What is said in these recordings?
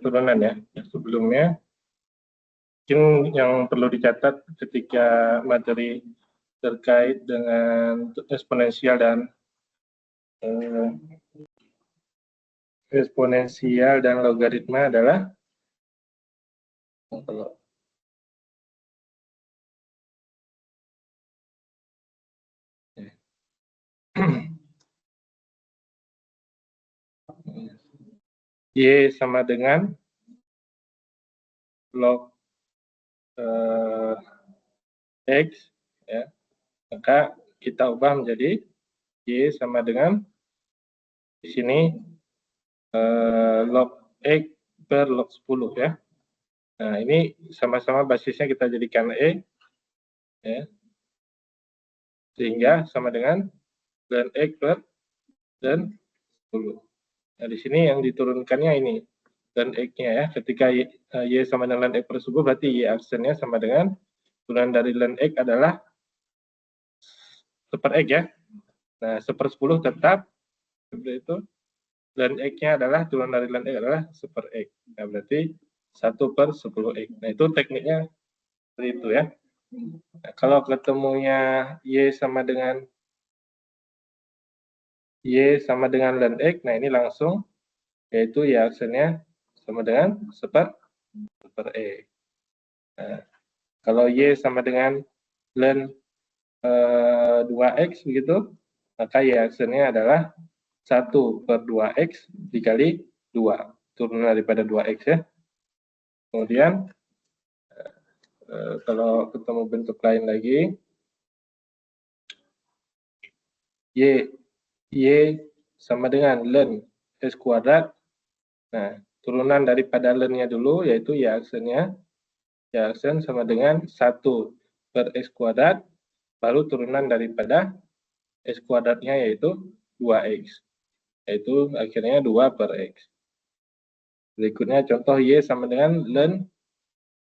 turunan ya. Sebelumnya mungkin yang perlu dicatat ketika materi terkait dengan eksponensial dan logaritma adalah Y sama dengan log X, ya, maka kita ubah menjadi Y sama dengan di sini log X per log 10 ya. Nah, ini sama-sama basisnya kita jadikan E, ya, sehingga sama dengan ln X per ln 10. Nah, di sini yang diturunkannya ini ln X-nya ya. Ketika Y sama dengan ln X per 10, berarti Y aksennya sama dengan turunan dari ln X adalah seper X ya. Nah, seper 10 tetap seperti itu. Ln X-nya adalah turunan dari ln X adalah seper X. Nah, berarti 1/10X. Nah, itu tekniknya seperti itu ya. Nah, kalau ketemunya Y sama dengan ln X, nah ini langsung yaitu Y aksennya sama dengan seper X. Nah, kalau Y sama dengan ln 2X begitu, maka Y aksennya adalah 1/2X dikali 2, turunan daripada 2X ya. Kemudian kalau ketemu bentuk lain lagi, Y sama dengan ln S kuadrat. Nah, turunan daripada ln-nya dulu, yaitu Y aksennya, Y aksen sama dengan 1/X kuadrat, lalu turunan daripada X kuadratnya yaitu 2X. Yaitu akhirnya 2/X. Berikutnya contoh Y sama dengan ln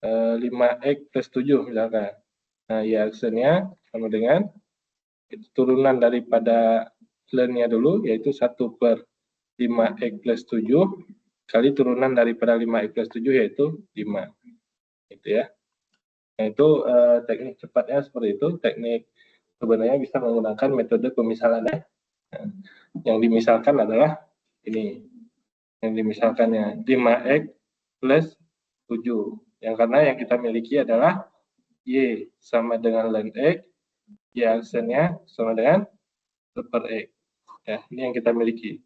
5X plus 7 misalkan. Nah, Y aksennya sama dengan turunan daripada ln-nya dulu, yaitu 1/5X plus 7 kali turunan daripada 5X plus 7 yaitu 5. Gitu ya. Nah, itu teknik cepatnya seperti itu. Teknik sebenarnya bisa menggunakan metode pemisalan ya. Nah, yang dimisalkan adalah ini. Yang dimisalkannya 5X plus 7. Yang karena yang kita miliki adalah Y sama dengan ln X, Y aksennya sama dengan seper X. Ya, ini yang kita miliki.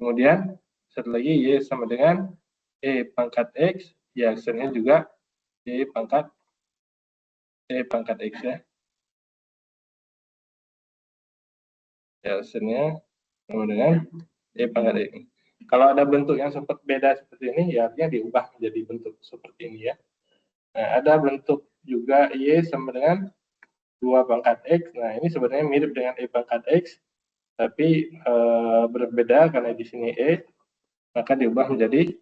Kemudian satu lagi Y sama dengan E pangkat X, Y aksennya juga E pangkat X ya. Y aksennya sama dengan E pangkat X. Kalau ada bentuk yang sempat beda seperti ini, ya artinya diubah menjadi bentuk seperti ini ya. Nah, ada bentuk juga Y sama dengan 2 pangkat X. Nah, ini sebenarnya mirip dengan E pangkat X, tapi berbeda karena di sini E, maka diubah menjadi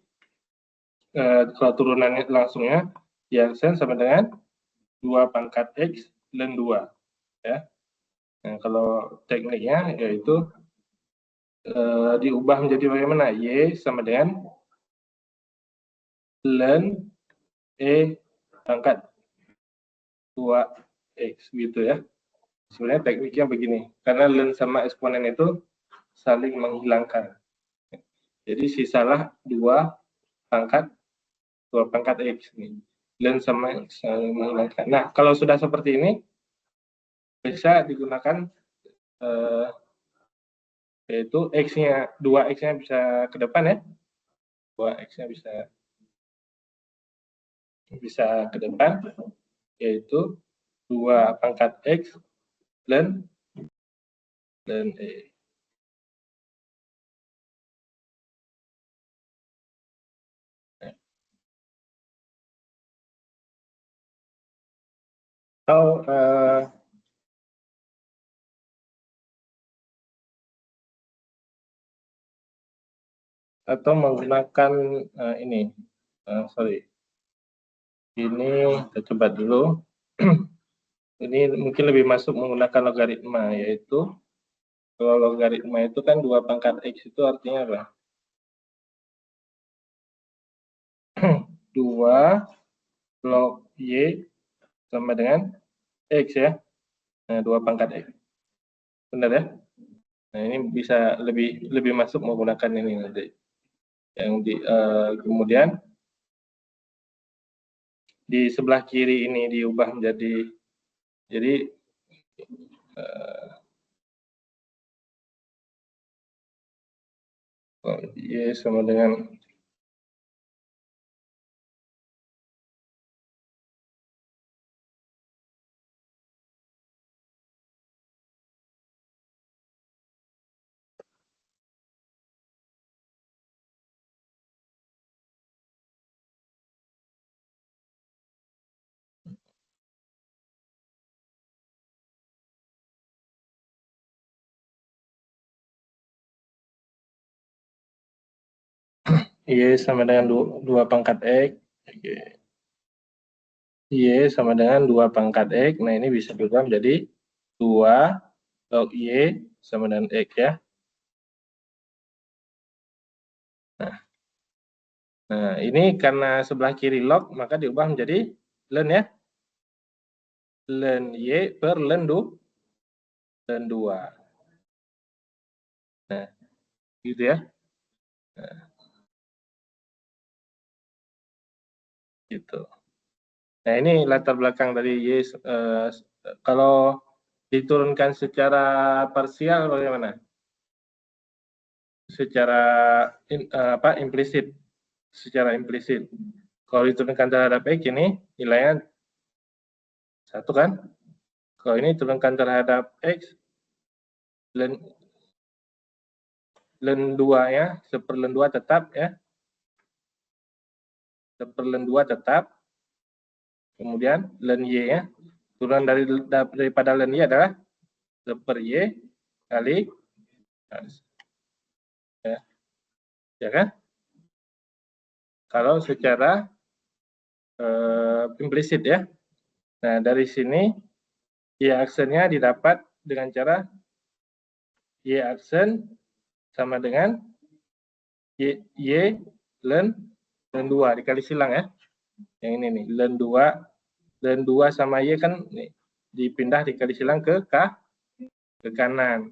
kalau turunannya langsungnya Y aksen sama dengan 2 pangkat X ln 2 ya. Nah, kalau tekniknya yaitu diubah menjadi bagaimana? Y sama dengan ln E pangkat 2X gitu ya. Sebenarnya tekniknya begini, karena ln sama eksponen itu saling menghilangkan. Jadi sisalah 2 pangkat X nih. Ln sama saling menghilangkan. Nah, kalau sudah seperti ini bisa digunakan yaitu X-nya, 2X-nya bisa ke depan ya. 2X-nya bisa ke depan, yaitu 2 pangkat X ln E. Atau menggunakan ini, ini kita coba dulu. Ini mungkin lebih masuk menggunakan logaritma, yaitu kalau logaritma itu kan 2 pangkat X itu artinya apa? 2 log Y sama dengan X ya. Nah, 2 pangkat X. Benar ya? Nah, ini bisa lebih masuk menggunakan ini nanti. Yang kemudian di sebelah kiri ini diubah menjadi Y sama dengan Y sama dengan 2 pangkat X. Y sama dengan 2 pangkat X. Nah, ini bisa berubah menjadi 2 log Y sama dengan X ya. Nah, ini karena sebelah kiri log, maka diubah menjadi ln ya. Ln Y per ln 2. Nah, gitu ya. Nah, gitu. Nah, ini latar belakang dari Y. Kalau diturunkan secara parsial bagaimana? Secara implisit. Secara implisit. Kalau diturunkan terhadap X ini nilainya 1 kan? Kalau ini diturunkan terhadap X, ln 2 ya, 1/2 tetap ya. 1/2 tetap. Kemudian ln Y ya. Turunan daripada ln Y adalah 1/Y kali ya kan? Kalau secara implisit ya. Nah, dari sini Y aksennya didapat dengan cara Y aksen sama dengan Y ln 2 dikali silang ya. Yang ini nih, ln 2 sama Y kan nih, dipindah dikali silang ke kanan.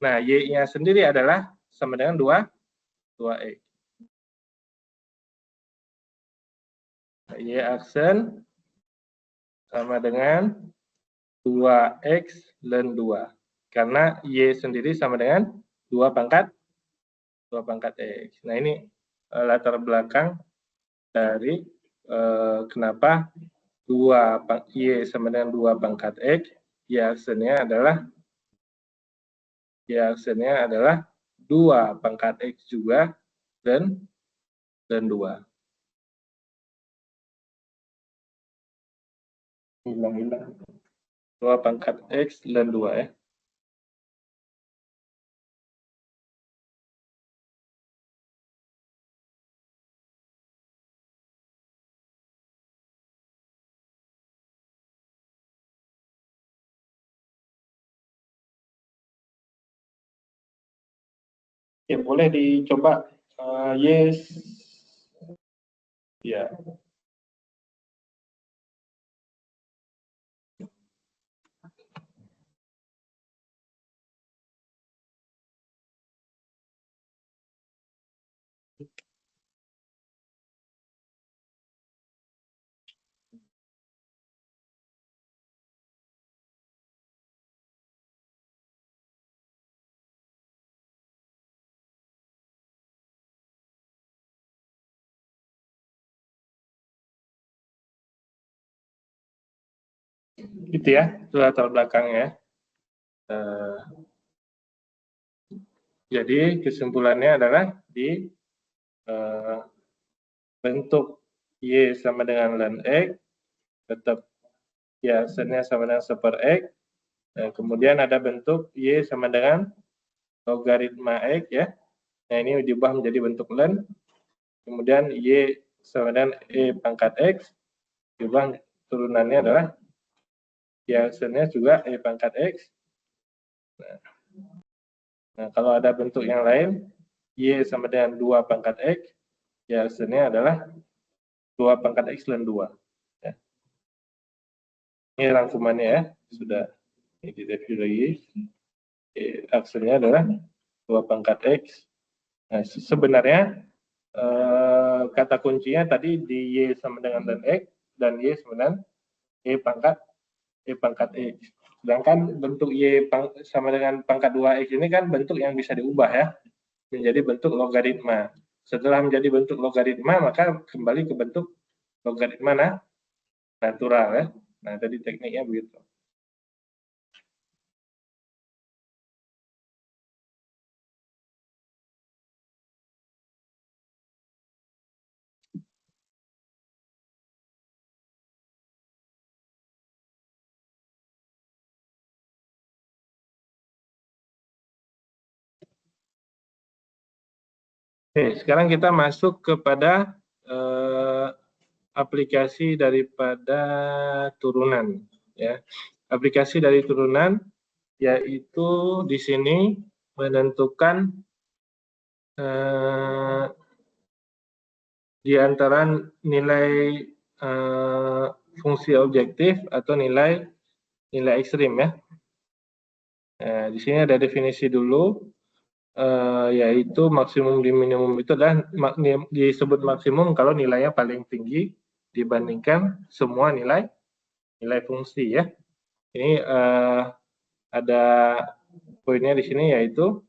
Nah, Y-nya sendiri adalah sama dengan 2X. Nah, Y aksen sama dengan 2X ln 2. Karena Y sendiri sama dengan 2 pangkat X. Nah, ini latar belakang dari kenapa Y sama dengan 2 pangkat X, Y aksennya adalah 2 pangkat X juga dan 2. Hilang. 2 pangkat X dan 2 ya. Ya, boleh dicoba. Yes. Ya. Gitu ya, itu latar belakangnya. Jadi kesimpulannya adalah di bentuk Y sama dengan ln X, tetap Y aksennya sama dengan 1/X. Nah, kemudian ada bentuk Y sama dengan logaritma X ya. Nah, ini diubah menjadi bentuk ln. Kemudian Y sama dengan E pangkat X, diubah turunannya adalah Y aksennya juga E pangkat X. Nah, kalau ada bentuk yang lain, Y sama dengan 2 pangkat X, Y aksennya adalah 2 pangkat X ln 2. Ya. Ini rangkumannya ya, sudah direview lagi. Aksennya adalah 2 pangkat X. Nah, sebenarnya kata kuncinya tadi di Y sama dengan ln X, dan Y sama dengan Y pangkat X. Sedangkan bentuk Y sama dengan pangkat 2X ini kan bentuk yang bisa diubah ya, menjadi bentuk logaritma. Setelah menjadi bentuk logaritma, maka kembali ke bentuk logaritma natural ya. Nah, tadi tekniknya begitu. Oke, sekarang kita masuk kepada aplikasi daripada turunan ya. Aplikasi dari turunan yaitu di sini menentukan di antara nilai fungsi objektif atau nilai ekstrim ya. Nah, di sini ada definisi dulu, yaitu maksimum di minimum itu adalah disebut maksimum kalau nilainya paling tinggi dibandingkan semua nilai fungsi ya. Ini ada poinnya di sini, yaitu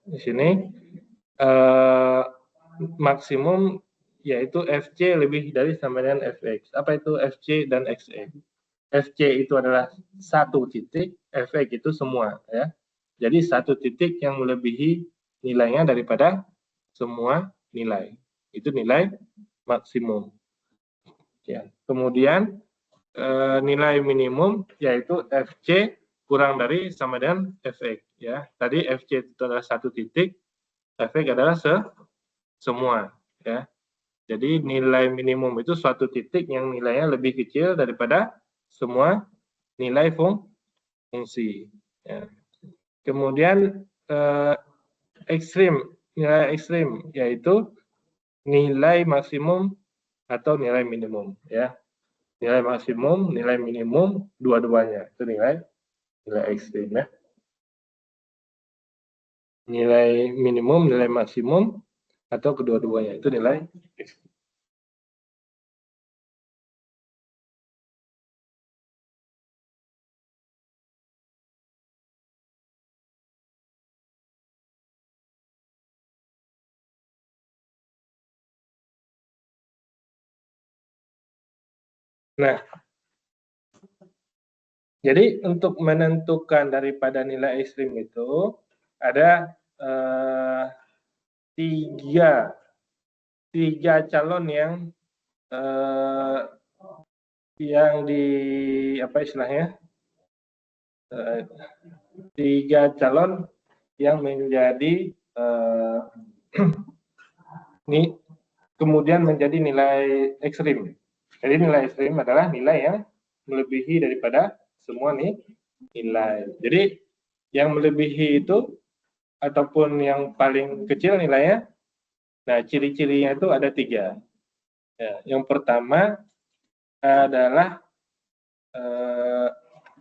di sini maksimum yaitu FC lebih dari sama dengan Fx. Apa itu Fc dan Xx? Fc itu adalah satu titik, Fx itu semua ya. Jadi satu titik yang melebihi nilainya daripada semua nilai. Itu nilai maksimum. Ya. Kemudian nilai minimum yaitu Fc kurang dari sama dengan Fx ya. Tadi Fc itu adalah satu titik, Fx adalah semua ya. Jadi nilai minimum itu suatu titik yang nilainya lebih kecil daripada semua nilai fungsi. Ya. Kemudian nilai ekstrim yaitu nilai maksimum atau nilai minimum ya. Nilai maksimum, nilai minimum, dua-duanya itu nilai ekstrim ya. Nilai minimum, nilai maksimum, atau kedua-duanya itu nilai ekstrim. Nah, jadi untuk menentukan daripada nilai ekstrim itu ada tiga calon yang di apa istilahnya, tiga calon yang menjadi ini kemudian menjadi nilai ekstrim. Jadi nilai ekstrim adalah nilai yang melebihi daripada semua nilai. Jadi yang melebihi itu ataupun yang paling kecil nilainya, nah ciri-cirinya itu ada tiga. Ya, yang pertama adalah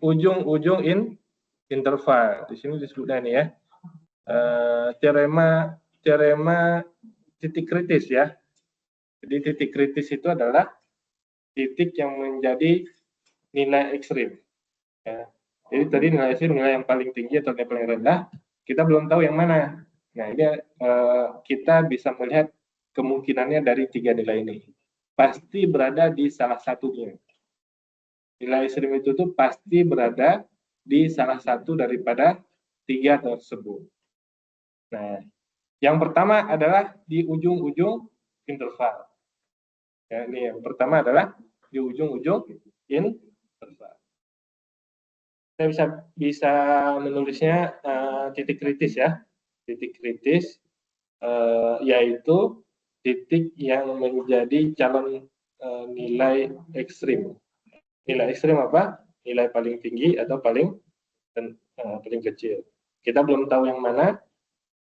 ujung-ujung interval. Di sini disebutnya nih ya, teorema titik kritis ya. Jadi titik kritis itu adalah titik yang menjadi nilai ekstrim. Ya. Jadi tadi nilai ekstrim nilai yang paling tinggi atau nilai paling rendah, kita belum tahu yang mana. Nah ini kita bisa melihat kemungkinannya dari tiga nilai ini. Pasti berada di salah satunya. Nilai ekstrim itu tuh pasti berada di salah satu daripada tiga tersebut. Nah, yang pertama adalah di ujung-ujung interval. Ya, ini yang pertama adalah di ujung-ujung interval. Kita bisa menulisnya titik kritis ya. Titik kritis yaitu titik yang menjadi calon nilai ekstrim. Nilai ekstrim apa? Nilai paling tinggi atau paling kecil. Kita belum tahu yang mana,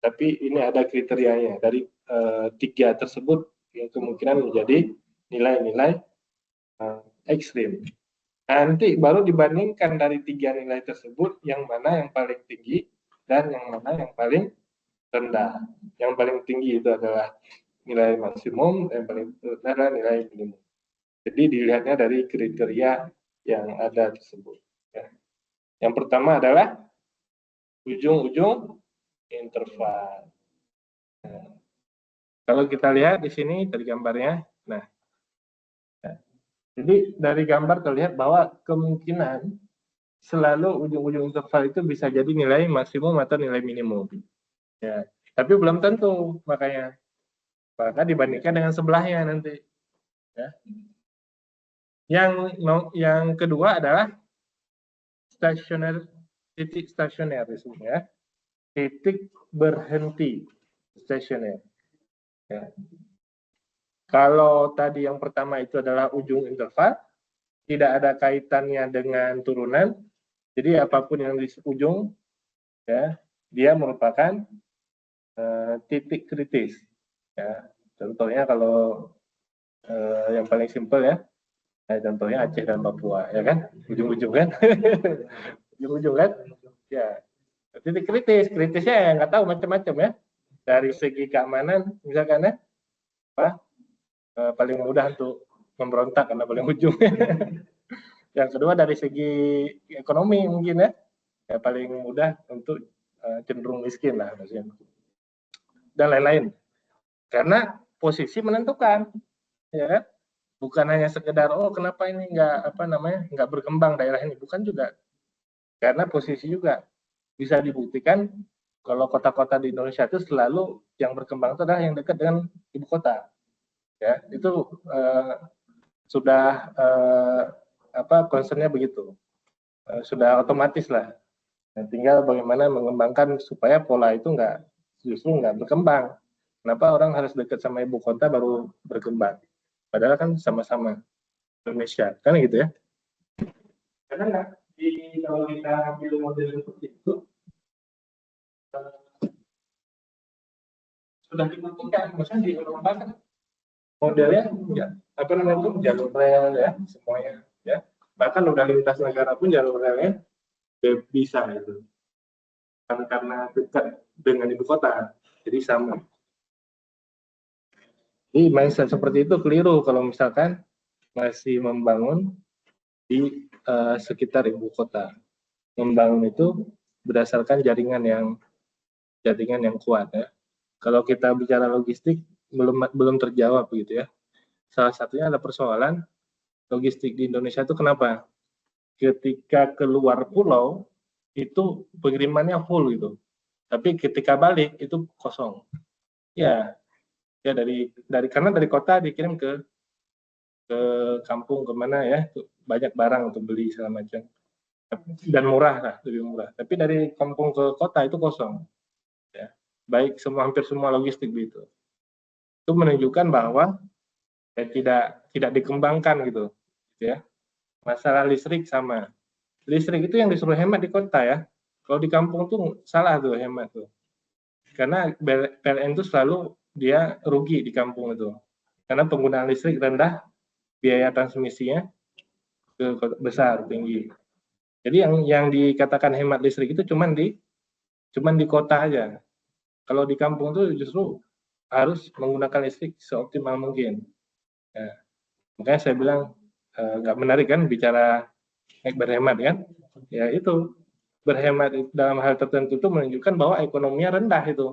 tapi ini ada kriterianya. Dari tiga tersebut yang kemungkinan menjadi nilai-nilai ekstrim. Nanti baru dibandingkan dari 3 nilai tersebut, yang mana yang paling tinggi dan yang mana yang paling rendah. Yang paling tinggi itu adalah nilai maksimum, yang paling rendah adalah nilai minimum. Jadi dilihatnya dari kriteria yang ada tersebut. Ya. Yang pertama adalah ujung-ujung interval. Nah, kalau kita lihat di sini dari gambarnya, nah, jadi dari gambar terlihat bahwa kemungkinan selalu ujung-ujung interval itu bisa jadi nilai maksimum atau nilai minimum. Ya, tapi belum tentu, makanya maka dibandingkan dengan sebelahnya nanti. Ya. Yang kedua adalah titik stasioner, ya. Titik berhenti stasioner. Ya. Kalau tadi yang pertama itu adalah ujung interval, tidak ada kaitannya dengan turunan, jadi apapun yang di ujung, ya, dia merupakan titik kritis. Ya. Contohnya kalau yang paling simpel ya, contohnya Aceh dan Papua, ya kan, ujung-ujung kan, ujung-ujung kan, ya. Titik kritisnya ya nggak tahu macam-macam ya, dari segi keamanan misalkan ya, paling mudah untuk memberontak karena paling ujung. Yang kedua dari segi ekonomi mungkin ya paling mudah untuk cenderung miskin lah maksudnya. Dan lain-lain. Karena posisi menentukan, ya kan? Bukan hanya sekedar kenapa ini nggak berkembang daerah ini, bukan juga. Karena posisi juga bisa dibuktikan kalau kota-kota di Indonesia itu selalu yang berkembang itu adalah yang dekat dengan ibu kota. Ya, itu sudah concernnya begitu, sudah otomatis lah. Nah, tinggal bagaimana mengembangkan supaya pola itu justru nggak berkembang. Kenapa orang harus dekat sama ibu kota baru berkembang? Padahal kan sama-sama Indonesia, kan gitu ya? Karena kalau kita ambil model seperti itu, sudah dibuktikan, misalnya di Eropa kan modelnya jalur rel ya semuanya ya, bahkan udah lintas negara pun jalur relnya bisa itu karena dekat dengan ibu kota, jadi sama. Jadi mindset seperti itu keliru kalau misalkan masih membangun di sekitar ibu kota. Membangun itu berdasarkan jaringan yang kuat ya. Kalau kita bicara logistik belum terjawab gitu ya. Salah satunya ada persoalan logistik di Indonesia itu kenapa? Ketika keluar pulau itu pengirimannya full gitu. Tapi ketika balik itu kosong. Ya karena dari kota dikirim ke kampung kemana ya, banyak barang untuk beli segala macam. Dan murah lah, lebih murah. Tapi dari kampung ke kota itu kosong. Ya. Baik hampir semua logistik begitu. Itu menunjukkan bahwa tidak dikembangkan gitu ya. Masalah listrik sama. Listrik itu yang disuruh hemat di kota ya. Kalau di kampung tuh salah tuh hemat tuh. Karena PLN itu selalu dia rugi di kampung itu. Karena penggunaan listrik rendah, biaya transmisinya besar, tinggi. Jadi yang dikatakan hemat listrik itu cuman di kota aja. Kalau di kampung tuh justru harus menggunakan listrik seoptimal mungkin. Ya. Makanya saya bilang nggak menarik kan bicara berhemat kan? Ya itu berhemat dalam hal tertentu itu menunjukkan bahwa ekonominya rendah itu,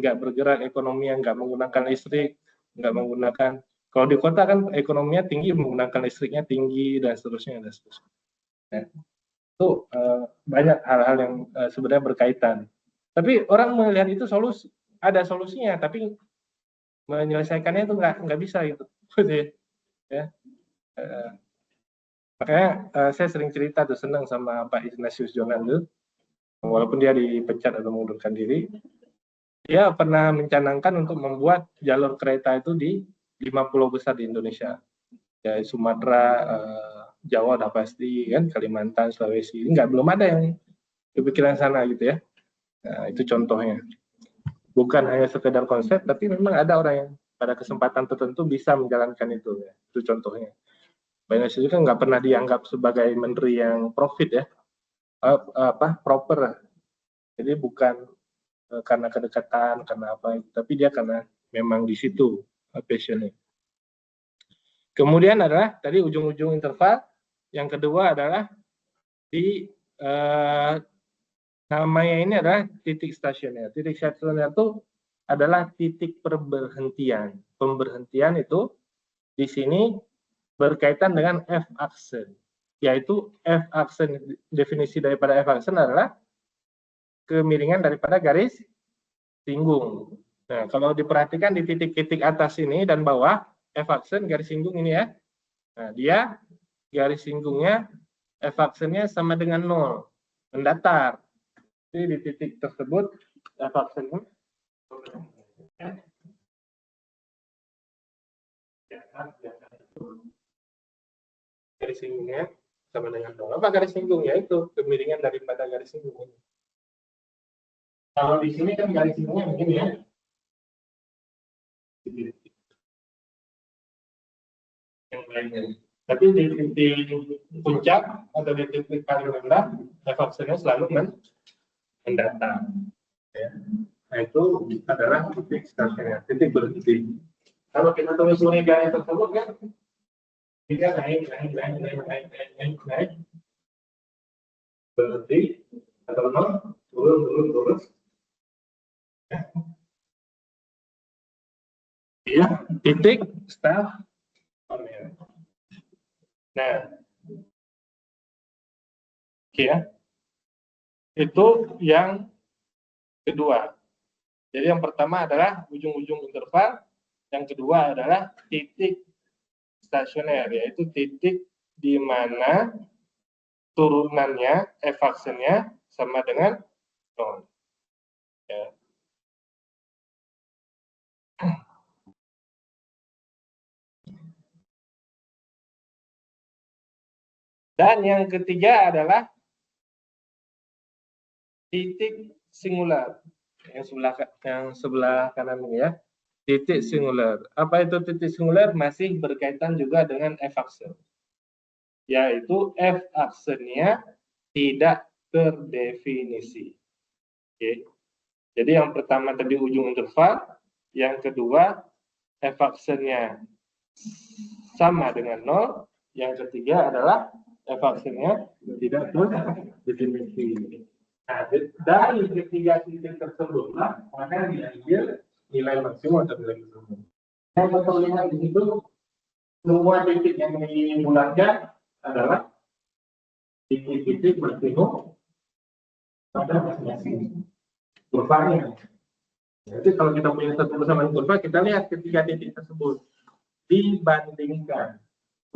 nggak bergerak ekonominya, nggak menggunakan listrik, nggak menggunakan. Kalau di kota kan ekonominya tinggi, menggunakan listriknya tinggi dan seterusnya dan seterusnya. Ya. Itu banyak hal-hal yang sebenarnya berkaitan. Tapi orang melihat itu ada solusinya, tapi menyelesaikannya itu nggak bisa gitu. Ya. Makanya saya sering cerita tuh, senang sama Pak Ignatius Jonan tuh, walaupun dia dipecat atau mengundurkan diri, dia pernah mencanangkan untuk membuat jalur kereta itu di 5 pulau besar di Indonesia. Ya, Sumatera, Jawa udah pasti kan, Kalimantan, Sulawesi, belum ada yang kepikiran sana gitu ya. Nah, itu contohnya. Bukan hanya sekedar konsep, tapi memang ada orang yang pada kesempatan tertentu bisa menjalankan itu. Ya. Itu contohnya. Pak Ignatius itu kan nggak pernah dianggap sebagai menteri yang profit ya, proper. Jadi bukan karena kedekatan, karena apa, tapi dia karena memang di situ passionnya. Kemudian adalah tadi ujung-ujung interval. Yang kedua adalah di namanya ini adalah titik stasioner. Titik stasioner itu adalah titik pemberhentian. Pemberhentian itu di sini berkaitan dengan f-aksen, yaitu f-aksen, definisi daripada f-aksen adalah kemiringan daripada garis singgung. Nah, kalau diperhatikan di titik-titik atas ini dan bawah, f-aksen garis singgung ini ya, nah dia garis singgungnya f-aksennya sama dengan 0, mendatar. Jadi di titik tersebut f-aksennya garis singgungnya sama dengan 0. Apa garis singgungnya? Itu kemiringan daripada garis singgung. Kalau di sini kan garis singgungnya begini ya. Yang lainnya. Tapi di titik puncak atau di titik paling rendah, f-aksennya selalu mendatar. Ya. Nah, itu adalah titik stasioner, titik berhenti. Kalau kita telusuri garis tersebut kan, kita naik, berhenti, atau turun. Ya, titik start. Nah, ya, itu yang kedua. Jadi yang pertama adalah ujung-ujung interval, yang kedua adalah titik stasioner, yaitu titik di mana turunannya, f-aksennya sama dengan 0. Ya. Dan yang ketiga adalah titik singular, yang sebelah kanan ini ya, titik singular. Apa itu titik singular? Masih berkaitan juga dengan f-aksen, yaitu f-aksennya tidak terdefinisi. Oke. Jadi yang pertama tadi ujung interval, yang kedua f-aksennya sama dengan 0, yang ketiga adalah f-aksennya tidak terdefinisi. Nah, dari ketiga titik tersebutlah maka diambil nilai maksimum atau nilai minimum. Yang betul lihat di situ, semua titik yang dibulatkan adalah titik-titik maksimum pada masing-masing kurvanya. Jadi kalau kita punya satu persamaan kurva, kita lihat ketiga titik tersebut dibandingkan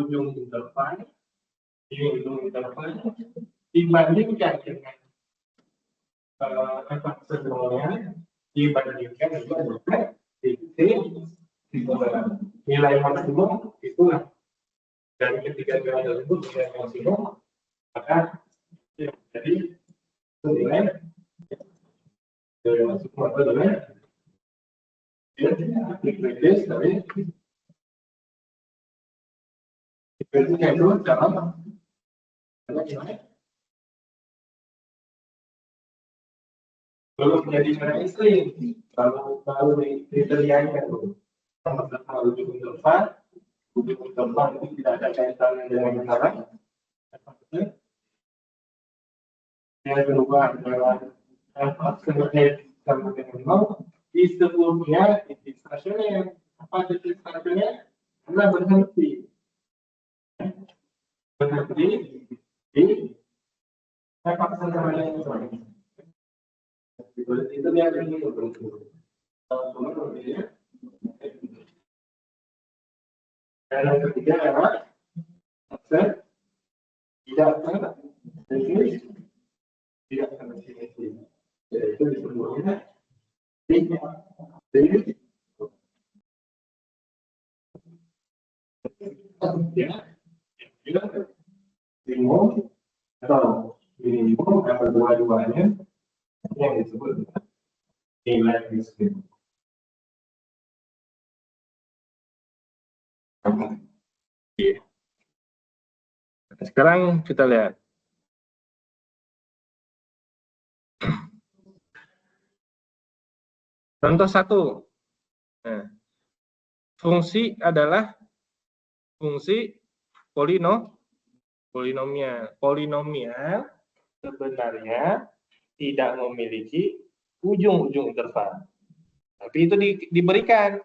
ujung interval, dibandingkan dengan f-aksennya, dibandingkan dengan titik nilai maksimum, itulah dari ketiga nilai tersebut nilai maksimum, maka jadi nilai maksimum atau nilai dikritis dari dikritisnya itu dalam belum menjadi mainstream, baru kriterianya itu sama-sama ujung interval itu tidak ada kaitannya dengan sekarang. Yang kedua adalah f-aksen sama dengan 0. Di sebelumnya titik stasioner. Apa titik stasioner? Adalah berhenti di f-aksen sama dengan 0. Itu dia ini dan yang ketiga adalah aksen tidak terdefinisi, yaitu disebutnya minimum atau minimum atau dua-duanya yang disebut nilai maksimum. Oke. Sekarang kita lihat. Contoh 1. Nah, fungsi adalah fungsi polinomial. Polinomial sebenarnya tidak memiliki ujung-ujung interval. Tapi itu diberikan.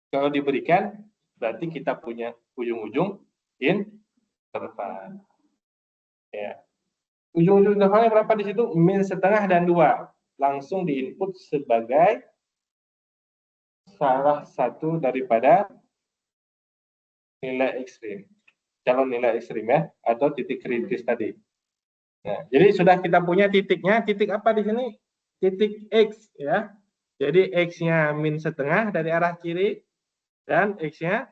Kalau diberikan, berarti kita punya ujung-ujung interval. Ya. Ujung-ujung intervalnya berapa di situ? Min setengah dan 2. Langsung diinput sebagai salah satu daripada nilai ekstrim. Calon nilai ekstrim ya, atau titik kritis tadi. Nah, jadi sudah kita punya titiknya. Titik apa di sini? Titik X ya. Jadi X-nya min setengah dari arah kiri dan X-nya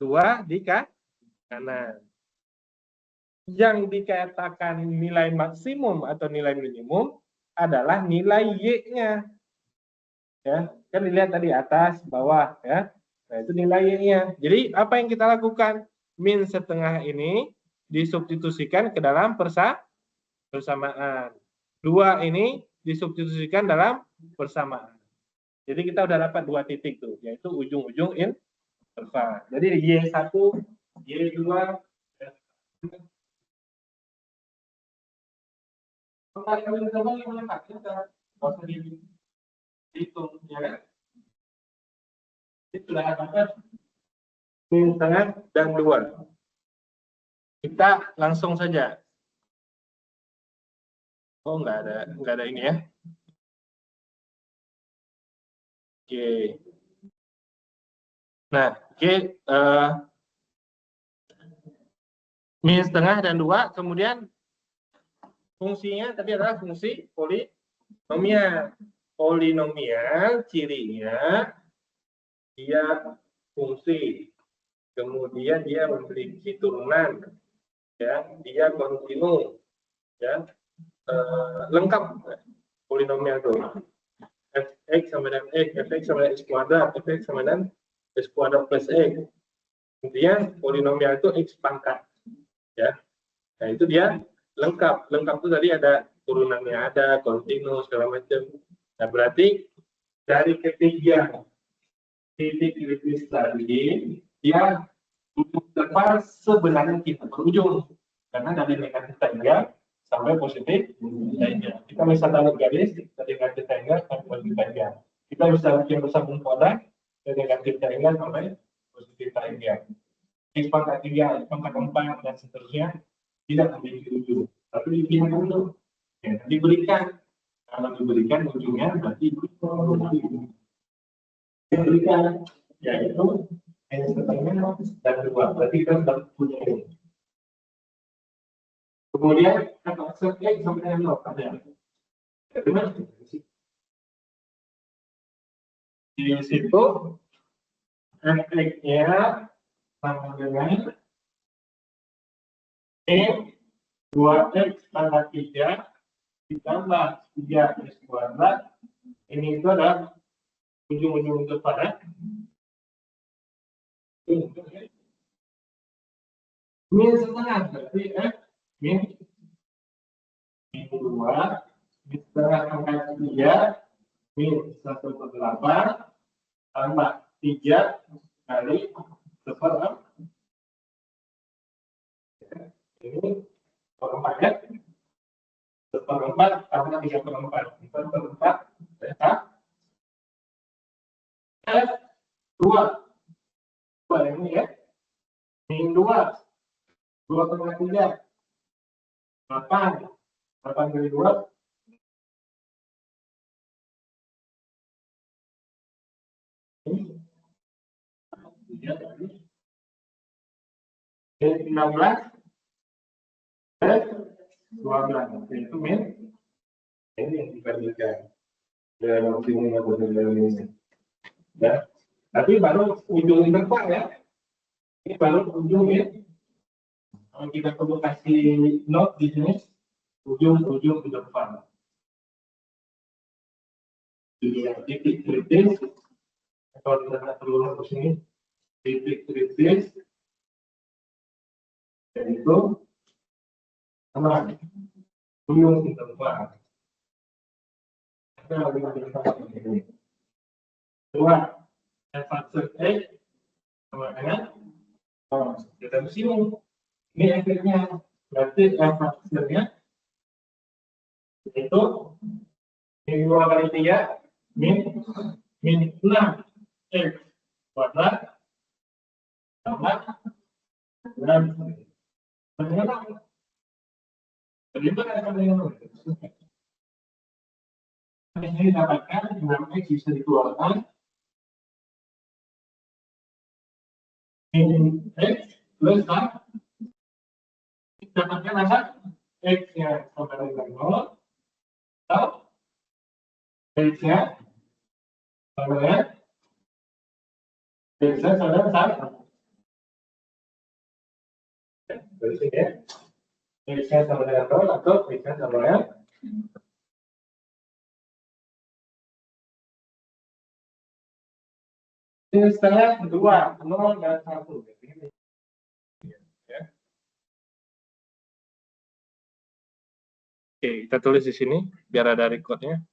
2 di kanan. Yang dikatakan nilai maksimum atau nilai minimum adalah nilai Y-nya. Ya, kan dilihat tadi atas, bawah ya. Nah, itu nilai Y-nya. Jadi apa yang kita lakukan? Min setengah ini disubstitusikan ke dalam persamaan. 2 ini disubstitusikan dalam persamaan. Jadi kita udah dapat 2 titik tuh, yaitu ujung-ujung interval. Jadi Y1, Y2, hitung ya kan? Ini sudah dapat min setengah dan 2. Kita langsung saja. Oh, nggak ada ini ya. Oke. Nah, oke. Min setengah dan 2, kemudian fungsinya tadi adalah fungsi polinomial. Polinomial cirinya dia fungsi, kemudian dia memiliki turunan, ya, dia kontinu, ya, lengkap polinomial itu. Fx sama dengan x, fx sama dengan x kuadrat, fx sama dengan x kuadrat plus x. Kemudian polinomial itu x pangkat, ya. Nah itu dia lengkap. Lengkap itu tadi ada turunannya, ada kontinu segala macam. Nah berarti dari ketiga titik kritis tadi, dia interval sebenarnya kita berujung karena dari negatif tanggal sampai positif tanggal. Kita bisa taruh garis dari negatif tanggal sampai positif tanggal. Kita bisa bikin bersambung kuadrat dari negatif tanggal sampai positif tanggal. X pangkat 3, X pangkat 4 dan seterusnya tidak memiliki ujung. Tapi dipilih dulu. Ya, diberikan. Kalau diberikan ujungnya berarti diberikan, yaitu N setengah dan 2. Berarti kita sudah punya ini. Kemudian X sampai dengan 0 ada. Di situ Fx-nya sama dengan E2x pangkat 3 ditambah 3x kuadrat. Ini itu adalah ujung-ujung interval. Min setengah berarti F min 2 min setengah pangkat 3 min 1/8 tambah 3 kali seperempat. Ini seperempat ya. Seperempat tambah 3/4. 4/4 beta. F2. 2 ini ya. Min 2. 2/3. 8. 8 kali 2. Ini 16 12 itu min ini yang dibandingkan dengan maksimum atau dengan ini ya, tapi baru ujung interval ya, ini baru ujung ya. Kalau kita perlu kasih note di sini ujung interval. Jadi yang titik kritis kalau kita perlu ke sini titik kritis yaitu sama ujung interval. Dua, f faktor x sama dengan kita di sini. Ini efeknya, berarti f faktornya itu min 2 kali 3 min 6 x kuadrat tambah 6. Ini dapatkan 6x bisa dikeluarkan min x plus dapatkan apa? X nya sama dengan 0 atau x nya sama dengan x nya sama dengan 1. Dari sini ya. X nya sama dengan 0 atau x nya sama dengan ini setengah 2, 0 dan 1. Oke, kita tulis di sini biar ada record-nya.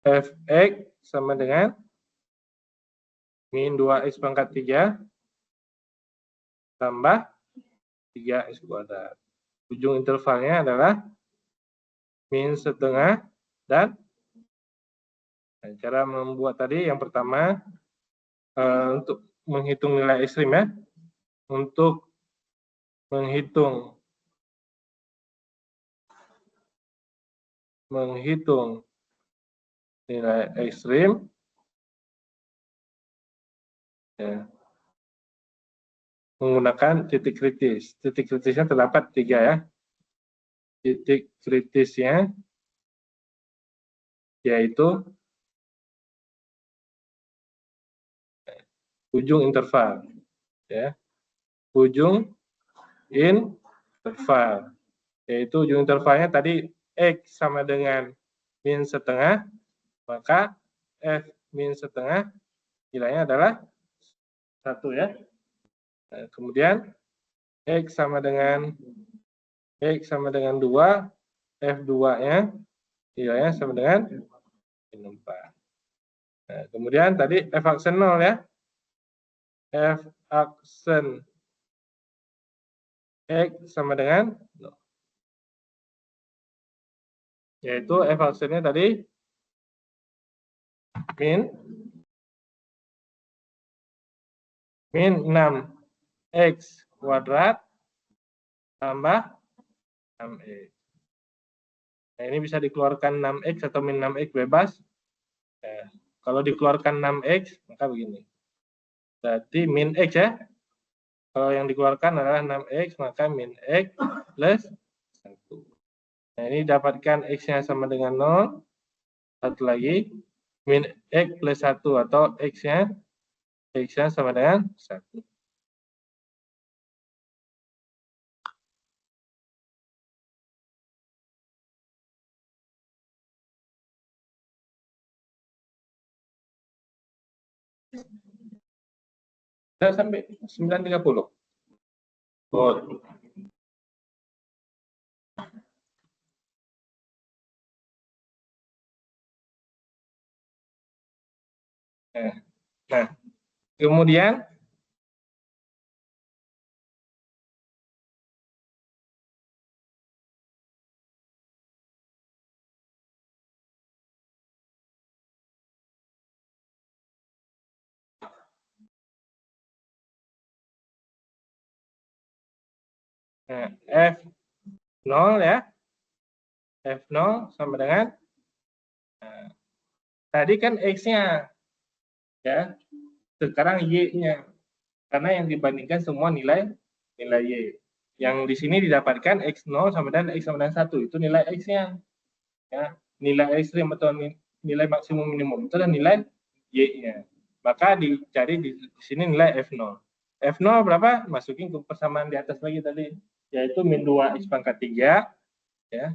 Fx sama dengan min 2x pangkat 3 tambah 3x kuadrat. Ujung intervalnya adalah min setengah dan cara membuat tadi yang pertama untuk menghitung nilai ekstrim ya. Untuk menghitung nilai ekstrim ya, menggunakan titik kritis. Titik kritisnya terdapat 3 ya. Titik kritisnya yaitu ujung interval ya. Ujung interval yaitu ujung intervalnya tadi x sama dengan min setengah, maka f min setengah nilainya adalah 1 ya. Nah, kemudian x sama dengan 2, f2-nya nilainya sama dengan min 4. Nah, kemudian tadi f aksen 0 ya. F aksen x sama dengan 0. Yaitu f aksennya tadi min 6x kuadrat tambah 6x. Nah, ini bisa dikeluarkan 6x atau min 6x bebas. Kalau dikeluarkan 6x, maka begini. Berarti min x ya. Kalau yang dikeluarkan adalah 6x, maka min x plus 1. Nah, ini dapatkan x-nya sama dengan 0. Satu lagi, min x plus 1 atau x-nya sama dengan 1. Sudah sampai 9.30. Oh. Nah, kemudian F0 ya. F0 sama dengan tadi kan X-nya ya. Sekarang Y-nya. Karena yang dibandingkan semua nilai Y. Yang di sini didapatkan X0 sama dengan X sama dengan 1. Itu nilai X-nya. Ya, nilai ekstrim atau nilai maksimum minimum itu adalah nilai Y-nya. Maka dicari di sini nilai F0. F0 berapa? Masukin ke persamaan di atas lagi tadi, yaitu min 2x pangkat 3 Ya.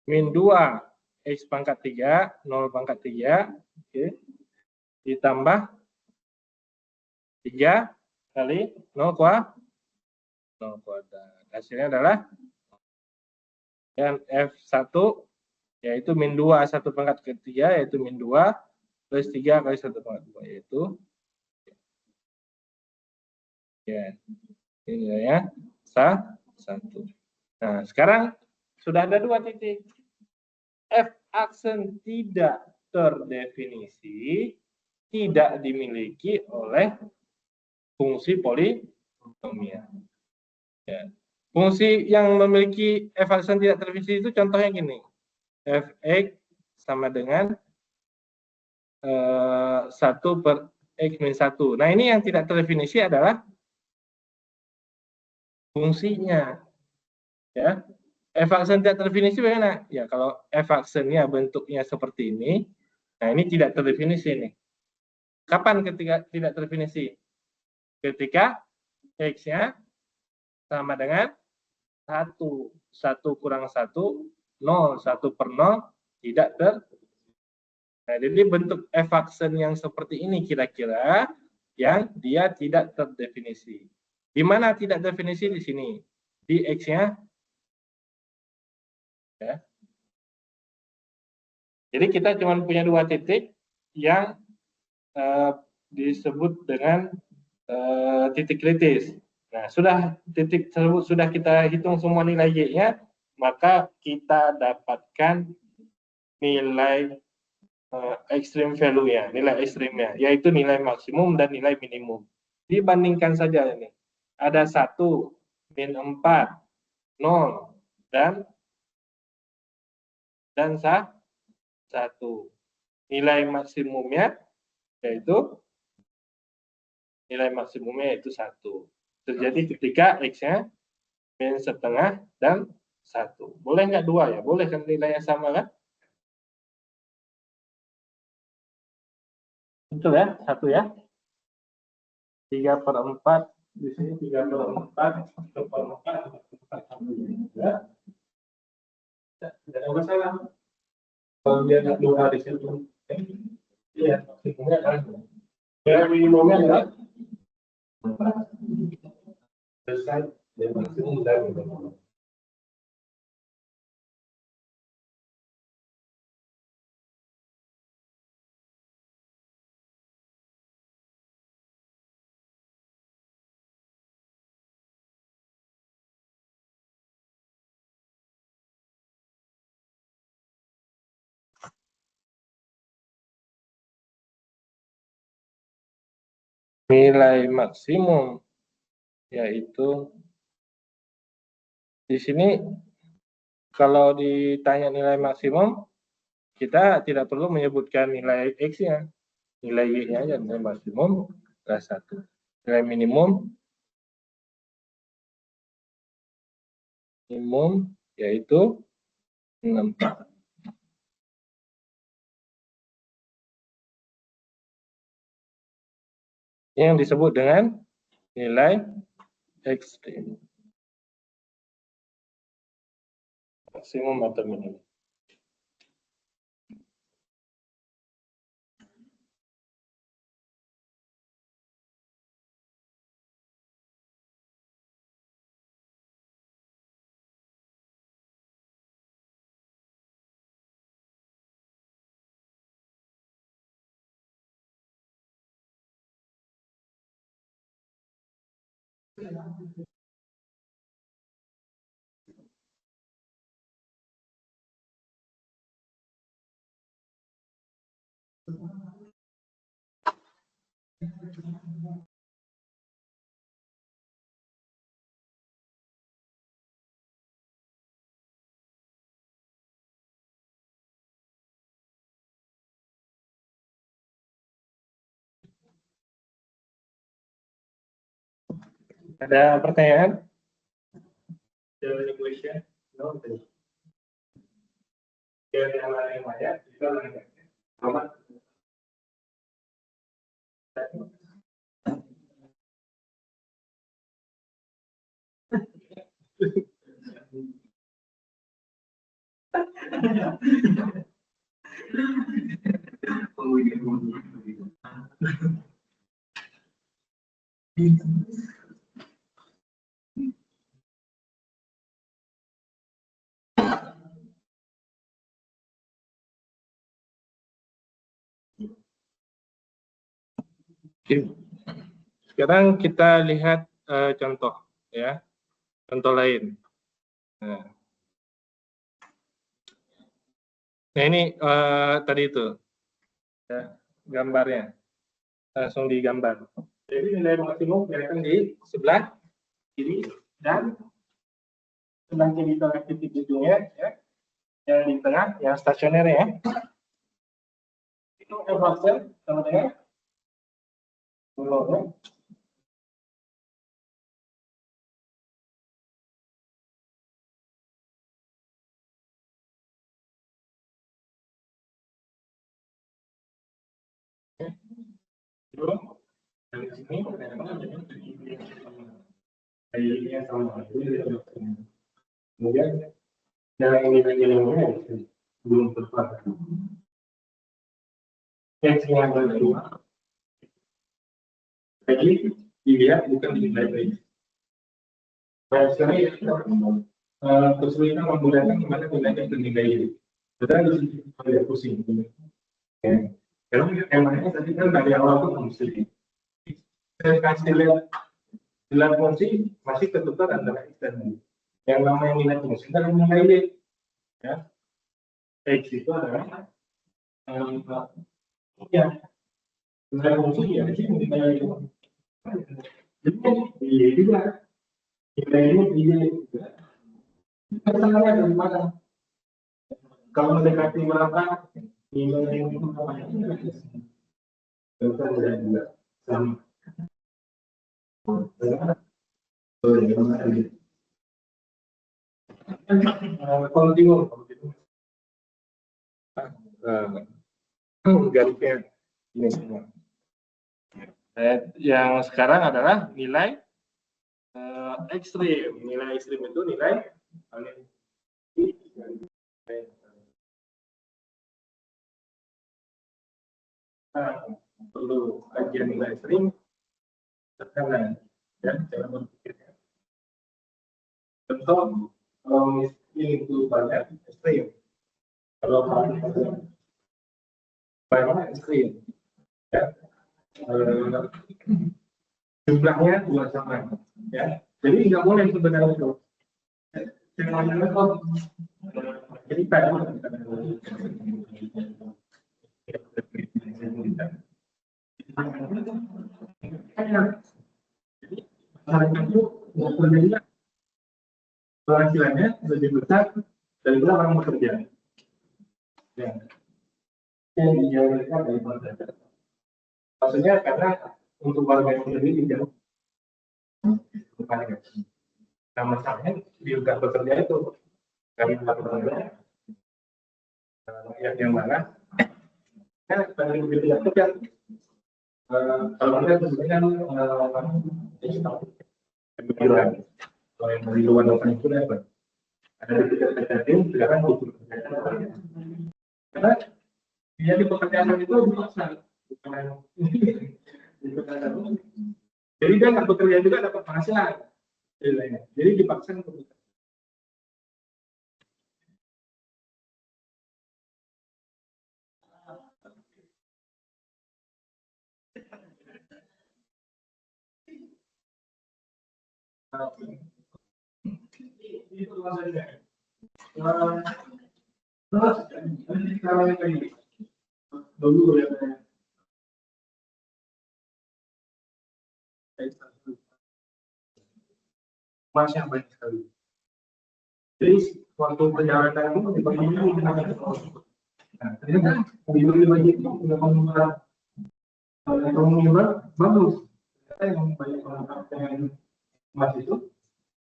Min 2 X pangkat 3, 0 pangkat 3, oke, ditambah 3 kali 0 kuadrat. Hasilnya adalah dan F1 yaitu min 2 1 pangkat ketiga yaitu min 2 plus 3 kali 1 pangkat 2 yaitu ya ini nilainya 1. Nah, sekarang sudah ada 2 titik. F aksen tidak terdefinisi tidak dimiliki oleh fungsi polinomial. Ya. Fungsi yang memiliki F aksen tidak terdefinisi itu contohnya gini. Fx sama dengan 1 per X min 1. Nah, ini yang tidak terdefinisi adalah fungsinya. Ya. F aksen tidak terdefinisi bagaimana? Ya, kalau F aksennya bentuknya seperti ini, nah ini tidak terdefinisi nih. Kapan ketika tidak terdefinisi? Ketika X-nya sama dengan 1. 1 kurang 1, 0. 1 per 0, tidak Nah, jadi bentuk F aksen yang seperti ini kira-kira yang dia tidak terdefinisi. Di mana tidak definisi di sini? Di X-nya. Ya. Jadi kita cuma punya 2 titik yang disebut dengan titik kritis. Nah, sudah titik tersebut sudah kita hitung semua nilai Y-nya, maka kita dapatkan nilai extreme value-nya, nilai ekstrimnya, yaitu nilai maksimum dan nilai minimum. Dibandingkan saja ini. Ada 1, min 4, 0, dan 1. Nilai maksimumnya yaitu 1. Terjadi ketika X-nya min setengah dan 1. Boleh nggak 2 ya? Boleh kan nilainya sama kan? Betul ya? 1 ya? 3/4 di sini 3/4 ya. Tidak ada masalah. Kalau dia nggak 2 di situ, iya, maksimumnya kan. Ya, minimumnya adalah besar dan maksimum dan minimum. Nilai maksimum yaitu di sini kalau ditanya nilai maksimum kita tidak perlu menyebutkan nilai X-nya, nilai Y-nya aja, nilai maksimum adalah 1. Nilai minimum yaitu 4. Yang disebut dengan nilai ekstrim. Maksimum atau minimum. Ada pertanyaan? Ada question? No. Yang lain banyak, kita lanjut. Sekarang kita lihat contoh, ya, contoh lain. Nah ini tadi itu ya, gambarnya langsung digambar. Jadi nilai maksimum kelihatan di sebelah kiri dan sebelah kiri itu titik ujungnya, ya, yang di tengah, yang stasioner ya. Itu F sama dengan 0 ya. Dari sini kayaknya sama. Kemudian yang nilai-nilainya belum terpakai. Yang kedua, jadi dilihat bukan dinilai. Nah, sekarang kesulitan menggunakan mana nilainya bernilai. Betul di sini ada pusing. Karena emangnya tadi kan dari awal tuh fungsi. Saya kasih lihat nilai fungsi masih ketukar antara X dan Y. Yang namanya nilai fungsi kan nilai Y. Ya. X itu adalah ya, nilai fungsi ya di sini nilai Y. Jadi Y juga. Nilai Y juga. Kesalahannya dari mana? Kalau mendekati berapa nilai itu namanya juga sama. Kalau bingung, garisnya ini semua. Yang sekarang adalah nilai ekstrim. Nilai ekstrim itu nilai perlu kajian nilai ekstrim tekanan ya cara berpikirnya. Contoh kalau miskin itu banyak ekstrim, kalau banyak ekstrim ya jumlahnya dua sama ya, jadi nggak boleh sebenarnya itu semuanya kok jadi masyarakat itu bekerja penghasilannya lebih besar daripada orang bekerja. Ya. Yang dijauhkan dari masyarakat. Maksudnya karena untuk warga yang sendiri jauh. Nah, masalahnya di udah bekerja itu kami bekerja yang mana kan dari begitu ya kerja. Kalau kita sebenarnya kalau yang dari luar negeri itu dapat ada di tim sekarang butuh karena dia di pekerjaan itu dipaksa jadi dia nggak bekerja juga dapat penghasilan jadi dipaksa untuk itu maksudnya. Terus kalau yang ini dulu ya masih banyak sekali. Jadi waktu perjalanan itu dibagi dengan nah, ternyata dibagi itu sudah mengimbang bagus. Kita yang banyak mengangkat dengan emas itu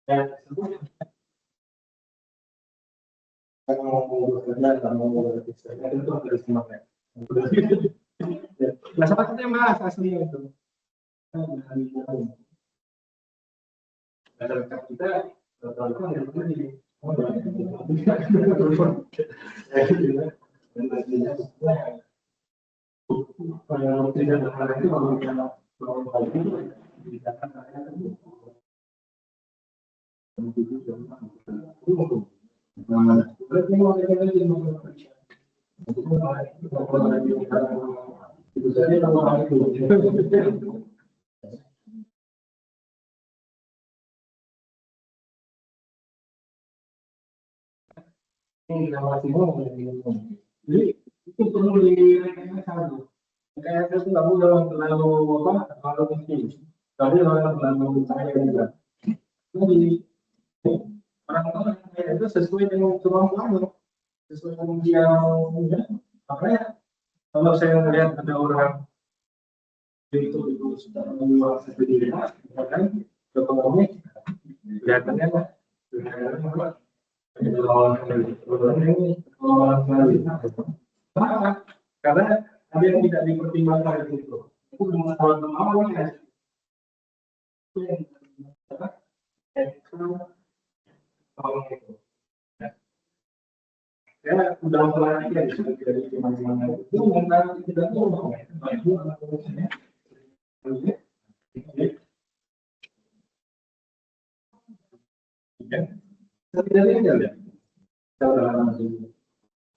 ya sebut kalau mau bekerja kalau mau bekerja itu harus semangat. Nah, salah satunya mas aslinya itu. Masyarakat kita terlalu ada begini. Jadi itu perlu direkayasa. Rekayasa itu nggak boleh terlalu terlalu tinggi, tapi terlalu cahaya juga. Jadi orang-orang itu sesuai dengan kemampuan, sesuai dengan dia punya. Makanya kalau saya melihat ada orang itu sudah membuat sendiri, kan ketemu kelihatannya karena ada yang tidak dipertimbangkan itu. Itu kemauannya. Ya, udah pelatihan dari teman-teman itu mengenai tidak tahu.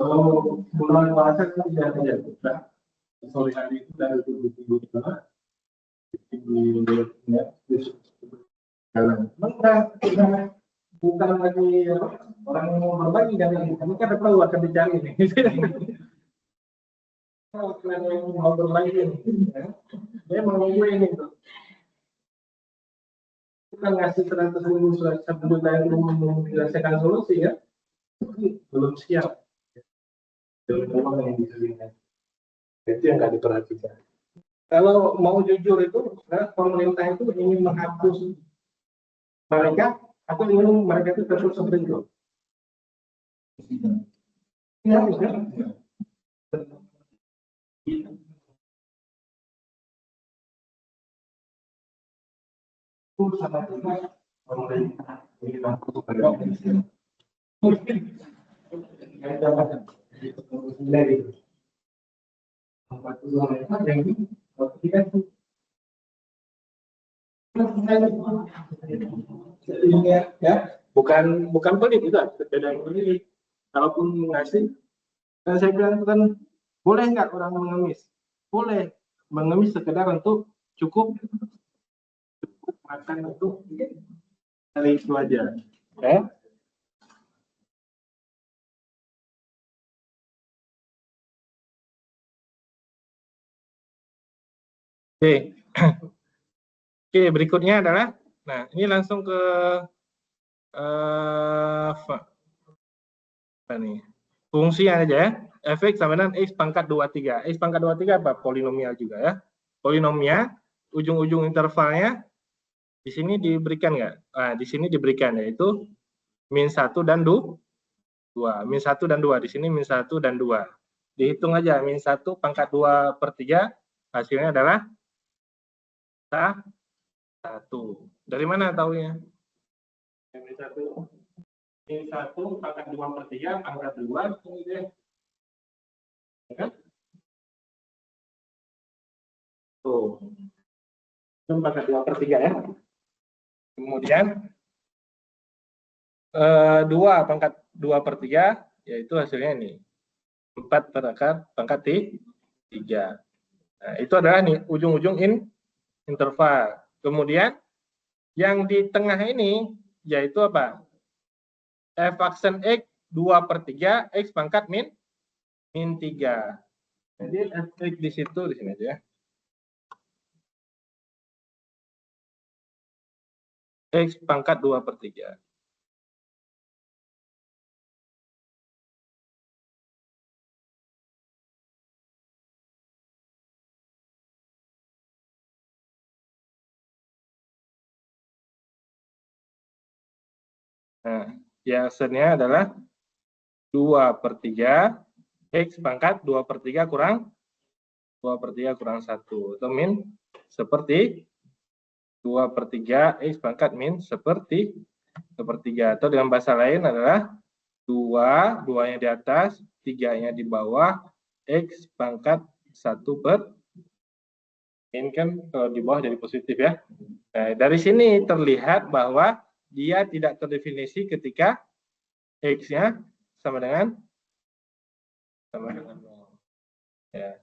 Kalau bulan puasa kan tidak ada buka. Sore hari itu dari tujuh bukan lagi orang yang mau berbagi dan kami kan tahu akan dicari nih. Kalian yang mau berbagi dia mau ini tuh. Bukan ngasih 100.000 1 juta yang belum menyelesaikan solusi ya, belum siap. Itu yang nggak diperhatikan. Kalau mau jujur itu, pemerintah itu ingin menghapus mereka atau ingin mereka itu terus seperti itu. Ya, sama pemerintah ya, bukan pelit itu beda pelit. Kalaupun ngasih, saya bilang kan boleh nggak orang mengemis? Boleh mengemis sekedar untuk cukup makan untuk hari itu aja. Ya. Oke. Oke, berikutnya adalah, nah ini langsung ke fungsi aja ya. Fx sama dengan x pangkat 23. X pangkat 23 apa? Polinomial juga ya. Polinomial, ujung-ujung intervalnya di sini diberikan nggak? Nah, di sini diberikan yaitu min 1 dan 2. Min 1 dan 2. Di sini min 1 dan 2. Dihitung aja min 1 pangkat 2/3 hasilnya adalah 1. Dari mana tahunya? Min 1 pangkat 2/3 pangkat 2 ini deh. Kan? Tuh. Itu pangkat 2/3 ya. Kemudian 2 pangkat 2/3 yaitu hasilnya ini 4 pangkat 3. Nah, itu adalah nih ujung-ujung interval. Kemudian yang di tengah ini yaitu apa? F aksen X 2/3 X pangkat min 3. Jadi F di situ di sini aja. X pangkat 2/3. Nah, yang aksennya adalah 2/3 X pangkat 2/3 kurang 2/3 kurang 1. Atau min seperti 2/3 X pangkat min seperti sepertiga. Atau dengan bahasa lain adalah 2-nya di atas, 3-nya di bawah, X pangkat 1 per, ini kan kalau di bawah jadi positif ya. Nah, dari sini terlihat bahwa dia tidak terdefinisi ketika X-nya sama dengan 0. Ya.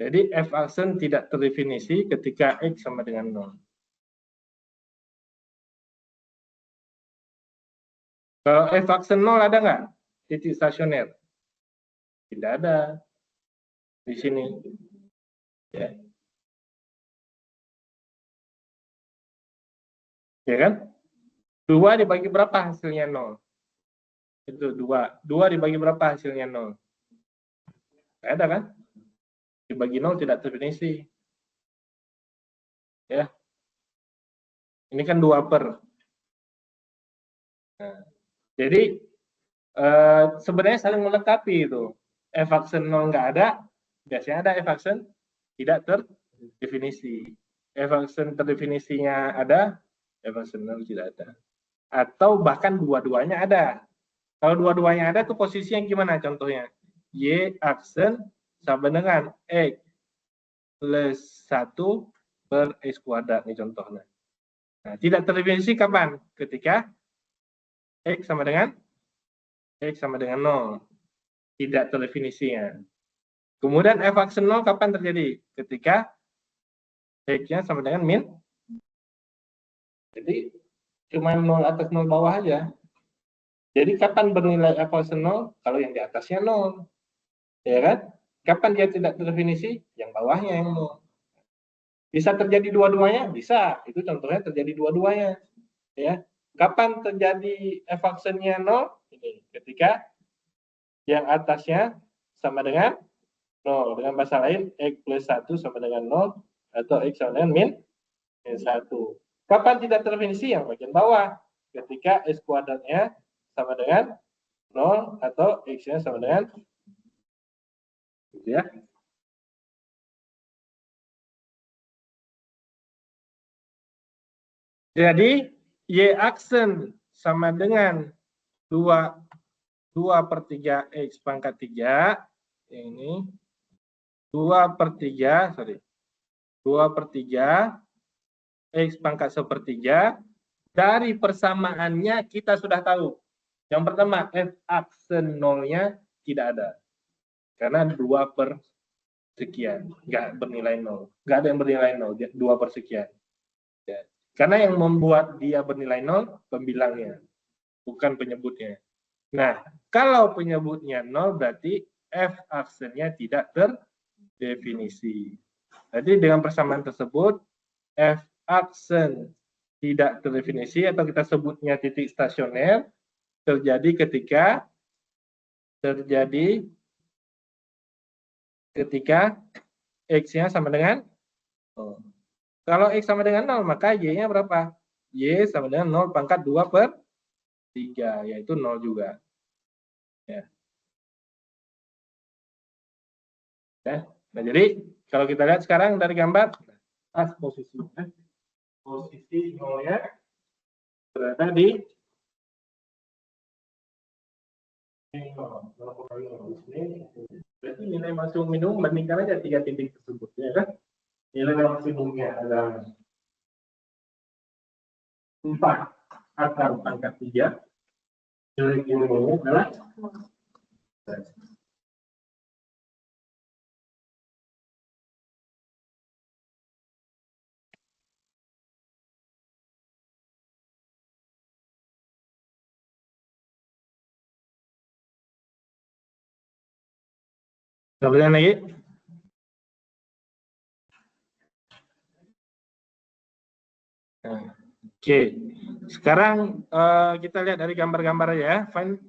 Jadi F aksen tidak terdefinisi ketika X sama dengan 0. Kalau F aksen 0 ada nggak? Titik stasioner? Tidak ada. Di sini. Ya. Ya kan? 2 dibagi berapa hasilnya 0? Itu 2. 2 dibagi berapa hasilnya 0? Nggak ada kan? Dibagi 0 tidak terdefinisi. Ya. Ini kan 2 per. Nah, jadi sebenarnya saling melengkapi itu. F aksen 0 nggak ada, biasanya ada F aksen tidak terdefinisi. F aksen terdefinisinya ada, F aksen 0 tidak ada. Atau bahkan dua-duanya ada. Kalau dua-duanya ada, tuh posisinya gimana contohnya? Y aksen sama dengan X plus 1 per X kuadrat, nih contohnya. Nah, tidak terdefinisi kapan? Ketika X sama dengan 0. Tidak terdefinisinya. Kemudian F aksen 0 kapan terjadi? Ketika X-nya sama dengan min. Jadi cuma 0 atas 0 bawah aja. Jadi kapan bernilai F aksen 0? Kalau yang di atasnya 0. Ya kan? Kapan dia tidak terdefinisi? Yang bawahnya yang 0. Bisa terjadi dua-duanya? Bisa. Itu contohnya terjadi dua-duanya. Ya. Kapan terjadi F aksennya 0? Ini ketika yang atasnya sama dengan 0. Dengan bahasa lain, X plus 1 sama dengan 0 atau X sama dengan min 1. Kapan tidak terdefinisi? Yang bagian bawah. Ketika X kuadratnya sama dengan 0 atau X-nya sama dengan gitu ya. Jadi Y aksen sama dengan 2/3 X pangkat 3. Ini 2/3, sorry. 2/3 X pangkat 1/3. Dari persamaannya kita sudah tahu. Yang pertama, F aksen 0-nya tidak ada. Karena 2 per sekian. Nggak bernilai 0. Nggak ada yang bernilai 0. 2 per sekian. Ya. Karena yang membuat dia bernilai 0, pembilangnya. Bukan penyebutnya. Nah, kalau penyebutnya 0, berarti F aksennya tidak terdefinisi. Jadi dengan persamaan tersebut, F aksen tidak terdefinisi atau kita sebutnya titik stasioner terjadi ketika X-nya sama dengan 0. Kalau X sama dengan 0, maka Y-nya berapa? Y sama dengan 0 pangkat 2/3, yaitu 0 juga. Ya. Ya. Nah, jadi kalau kita lihat sekarang dari gambar, posisinya 0-nya berada di berarti nilai maksimum minimum bandingkan aja 3 titik tersebut, ya kan? Nilai maksimumnya adalah 4 akar pangkat 3. Nilai minimumnya adalah kemudian lagi. Oke. Sekarang kita lihat dari gambar-gambar ya. Find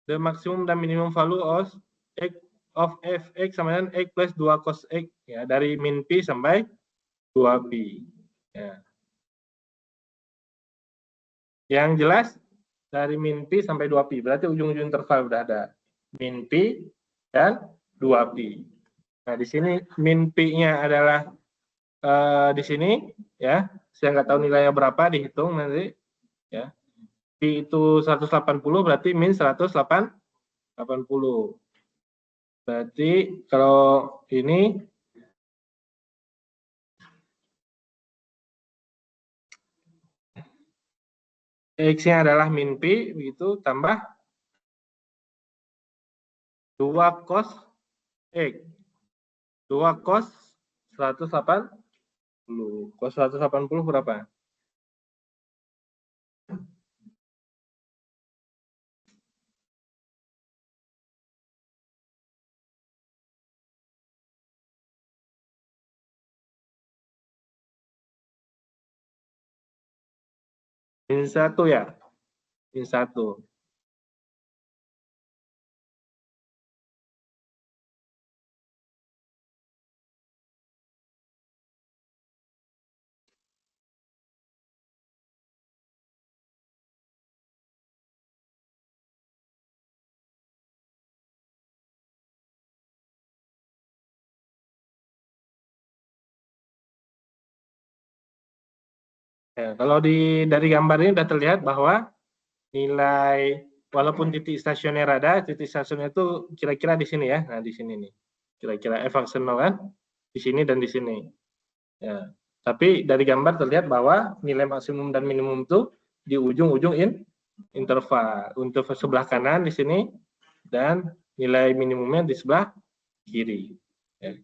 the maximum dan minimum value of f(x) sama dengan x plus 2 cos x, ya, dari min pi sampai 2pi. Ya. Yang jelas dari min pi sampai 2pi, berarti ujung-ujung interval udah ada min pi dan 2pi. Nah, di sini min pi-nya adalah di sini ya, saya nggak tahu nilainya berapa, dihitung nanti ya. Pi itu 180 berarti min 180. Berarti kalau ini X-nya adalah min Pi, begitu, tambah 2 cos X. 2 cos 180. Cos 180 berapa? Min 1 ya? Min 1. Ya, kalau dari gambar ini sudah terlihat bahwa nilai, walaupun titik stasioner ada, titik stasioner itu kira-kira di sini ya. Nah, di sini nih. Kira-kira F aksen 0 kan? Di sini dan di sini. Ya. Tapi dari gambar terlihat bahwa nilai maksimum dan minimum itu di ujung-ujung interval. Untuk sebelah kanan di sini dan nilai minimumnya di sebelah kiri. Ya.